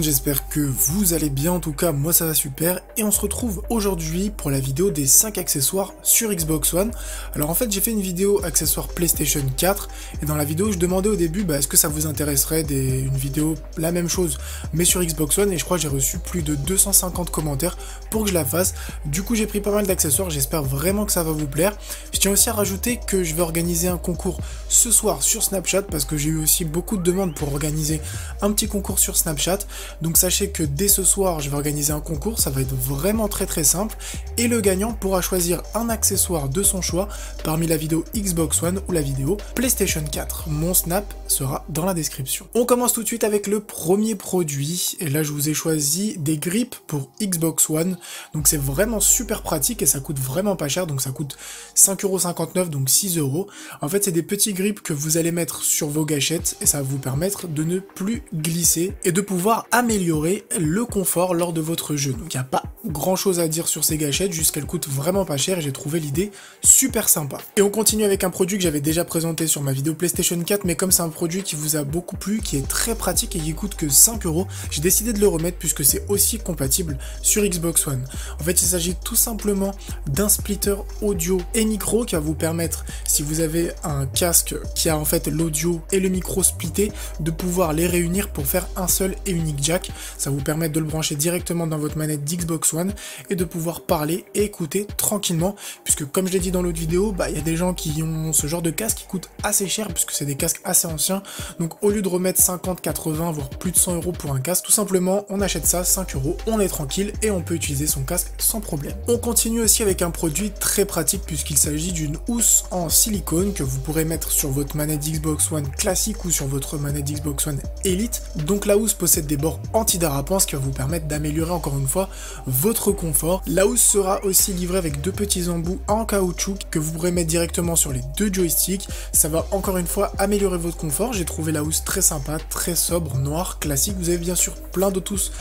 J'espère que vous allez bien, en tout cas moi ça va super, et on se retrouve aujourd'hui pour la vidéo des 5 accessoires sur Xbox One. Alors en fait j'ai fait une vidéo accessoires PlayStation 4, et dans la vidéo je demandais au début est-ce que ça vous intéresserait une vidéo la même chose mais sur Xbox One, et je crois que j'ai reçu plus de 250 commentaires pour que je la fasse. Du coup j'ai pris pas mal d'accessoires, j'espère vraiment que ça va vous plaire. Je tiens aussi à rajouter que je vais organiser un concours ce soir sur Snapchat, parce que j'ai eu aussi beaucoup de demandes pour organiser un petit concours sur Snapchat. Donc sachez que dès ce soir je vais organiser un concours, ça va être vraiment très simple, et le gagnant pourra choisir un accessoire de son choix parmi la vidéo Xbox One ou la vidéo PlayStation 4. Mon Snap sera dans la description. On commence tout de suite avec le premier produit, et là je vous ai choisi des grips pour Xbox One. Donc c'est vraiment super pratique et ça coûte vraiment pas cher, donc ça coûte 5,59€, donc 6€. En fait c'est des petits grips que vous allez mettre sur vos gâchettes et ça va vous permettre de ne plus glisser et de pouvoir améliorer le confort lors de votre jeu. Donc il n'y a pas grand chose à dire sur ces gâchettes, juste qu'elles coûtent vraiment pas cher et j'ai trouvé l'idée super sympa. Et on continue avec un produit que j'avais déjà présenté sur ma vidéo PlayStation 4, mais comme c'est un produit qui vous a beaucoup plu, qui est très pratique et qui coûte que 5€, j'ai décidé de le remettre puisque c'est aussi compatible sur Xbox One. En fait il s'agit tout simplement d'un splitter audio et micro qui va vous permettre, si vous avez un casque qui a en fait l'audio et le micro splitté, de pouvoir les réunir pour faire un seul et unique jack. Ça vous permet de le brancher directement dans votre manette d'Xbox One et de pouvoir parler et écouter tranquillement, puisque comme je l'ai dit dans l'autre vidéo, il y a des gens qui ont ce genre de casque qui coûte assez cher puisque c'est des casques assez anciens. Donc au lieu de remettre 50, 80 voire plus de 100€ pour un casque, tout simplement on achète ça 5€, on est tranquille et on peut utiliser son casque sans problème. On continue aussi avec un produit très pratique puisqu'il s'agit d'une housse en silicone que vous pourrez mettre sur votre manette Xbox One classique ou sur votre manette Xbox One Elite. Donc la housse possède des bords antidérapants, ce qui va vous permettre d'améliorer encore une fois votre confort. La housse sera aussi livrée avec deux petits embouts en caoutchouc que vous pourrez mettre directement sur les deux joysticks. Ça va encore une fois améliorer votre confort. J'ai trouvé la housse très sympa, très sobre, noire, classique. Vous avez bien sûr plein d'autres housses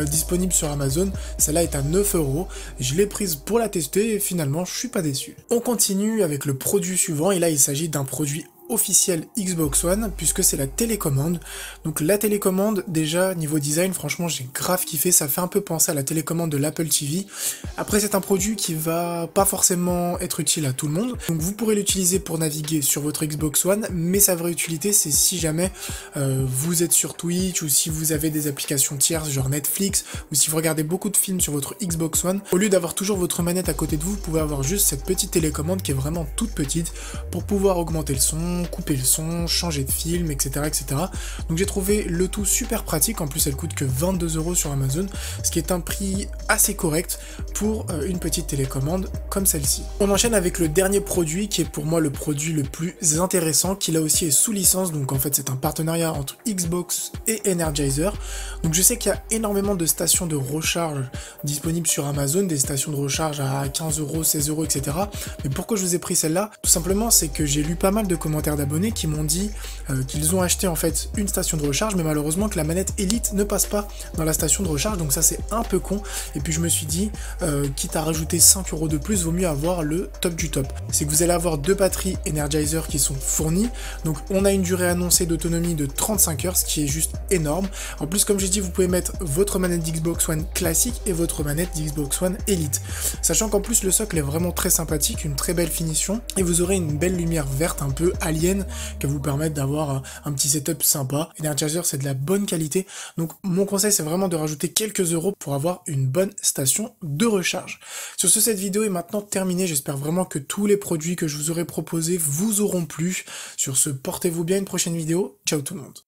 disponibles sur Amazon. Celle-là est à 9€. Je l'ai prise pour la tester et finalement je suis pas déçu. On continue avec le produit suivant, et là il s'agit d'un produit officiel Xbox One puisque c'est la télécommande. Donc la télécommande, déjà niveau design, franchement j'ai grave kiffé, ça fait un peu penser à la télécommande de l'Apple TV. Après c'est un produit qui va pas forcément être utile à tout le monde, donc vous pourrez l'utiliser pour naviguer sur votre Xbox One, mais sa vraie utilité c'est si jamais vous êtes sur Twitch, ou si vous avez des applications tierces genre Netflix, ou si vous regardez beaucoup de films sur votre Xbox One. Au lieu d'avoir toujours votre manette à côté de vous, vous pouvez avoir juste cette petite télécommande qui est vraiment toute petite pour pouvoir augmenter le son, couper le son, changer de film, etc. Donc j'ai trouvé le tout super pratique. En plus elle coûte que 22€ sur Amazon, ce qui est un prix assez correct pour une petite télécommande comme celle-ci. On enchaîne avec le dernier produit qui est pour moi le produit le plus intéressant, qui là aussi est sous licence. Donc en fait c'est un partenariat entre Xbox et Energizer. Donc je sais qu'il y a énormément de stations de recharge disponibles sur Amazon, des stations de recharge à 15€, 16€, etc. Mais pourquoi je vous ai pris celle-là? Tout simplement c'est que j'ai lu pas mal de commentaires d'abonnés qui m'ont dit qu'ils ont acheté en fait une station de recharge, mais malheureusement que la manette Elite ne passe pas dans la station de recharge, donc ça c'est un peu con. Et puis je me suis dit, quitte à rajouter 5€ de plus, vaut mieux avoir le top du top. C'est que vous allez avoir deux batteries Energizer qui sont fournies, donc on a une durée annoncée d'autonomie de 35 heures, ce qui est juste énorme. En plus comme j'ai dit, vous pouvez mettre votre manette d'Xbox One classique et votre manette d'Xbox One Elite, sachant qu'en plus le socle est vraiment très sympathique, une très belle finition, et vous aurez une belle lumière verte un peu alien qui va vous permettre d'avoir un petit setup sympa. Energizer c'est de la bonne qualité, donc mon conseil c'est vraiment de rajouter quelques euros pour avoir une bonne station de recharge. Sur ce, cette vidéo est maintenant terminée, j'espère vraiment que tous les produits que je vous aurai proposés vous auront plu. Sur ce, portez-vous bien, une prochaine vidéo, ciao tout le monde.